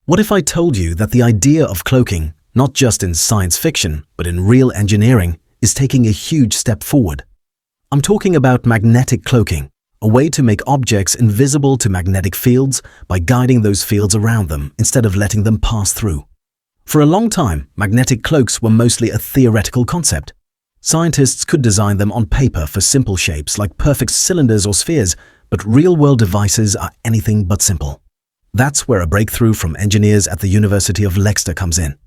What if I told you that the idea of cloaking, not just in science fiction, but in real engineering, is taking a huge step forward? I'm talking about magnetic cloaking, a way to make objects invisible to magnetic fields by guiding those fields around them instead of letting them pass through. For a long time, magnetic cloaks were mostly a theoretical concept. Scientists could design them on paper for simple shapes like perfect cylinders or spheres, but real-world devices are anything but simple. That's where a breakthrough from engineers at the University of Leicester comes in.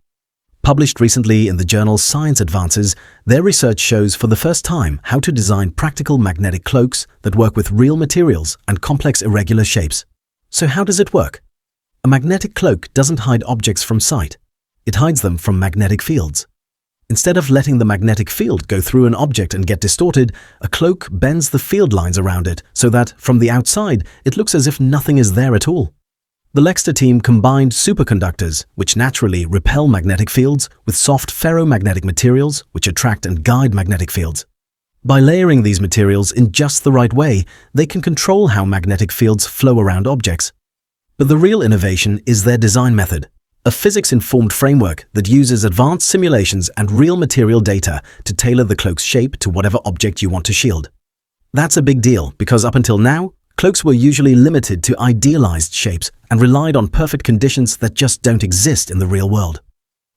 Published recently in the journal Science Advances, their research shows for the first time how to design practical magnetic cloaks that work with real materials and complex irregular shapes. So how does it work? A magnetic cloak doesn't hide objects from sight. It hides them from magnetic fields. Instead of letting the magnetic field go through an object and get distorted, a cloak bends the field lines around it so that, from the outside, it looks as if nothing is there at all. The Leicester team combined superconductors, which naturally repel magnetic fields, with soft ferromagnetic materials, which attract and guide magnetic fields. By layering these materials in just the right way, they can control how magnetic fields flow around objects. But the real innovation is their design method, a physics-informed framework that uses advanced simulations and real material data to tailor the cloak's shape to whatever object you want to shield. That's a big deal because up until now, cloaks were usually limited to idealized shapes and relied on perfect conditions that just don't exist in the real world.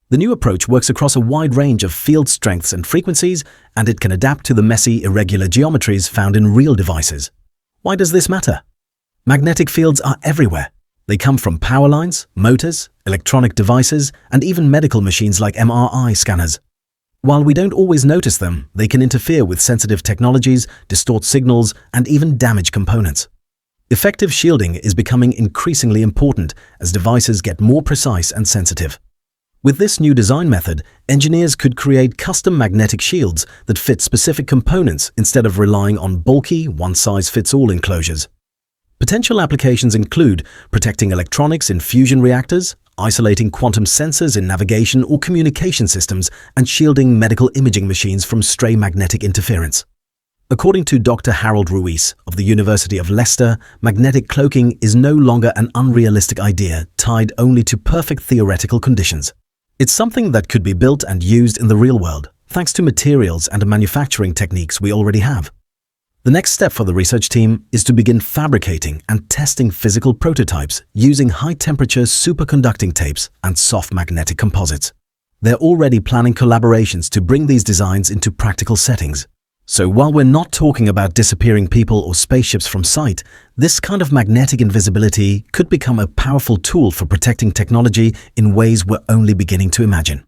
The new approach works across a wide range of field strengths and frequencies, and it can adapt to the messy, irregular geometries found in real devices. Why does this matter? Magnetic fields are everywhere. They come from power lines, motors, electronic devices, and even medical machines like MRI scanners. While we don't always notice them, they can interfere with sensitive technologies, distort signals, and even damage components. Effective shielding is becoming increasingly important as devices get more precise and sensitive. With this new design method, engineers could create custom magnetic shields that fit specific components instead of relying on bulky, one-size-fits-all enclosures. Potential applications include protecting electronics in fusion reactors, isolating quantum sensors in navigation or communication systems, and shielding medical imaging machines from stray magnetic interference. According to Dr. Harold Ruiz of the University of Leicester, magnetic cloaking is no longer an unrealistic idea tied only to perfect theoretical conditions. It's something that could be built and used in the real world, thanks to materials and manufacturing techniques we already have. The next step for the research team is to begin fabricating and testing physical prototypes using high-temperature superconducting tapes and soft magnetic composites. They're already planning collaborations to bring these designs into practical settings. So while we're not talking about disappearing people or spaceships from sight, this kind of magnetic invisibility could become a powerful tool for protecting technology in ways we're only beginning to imagine.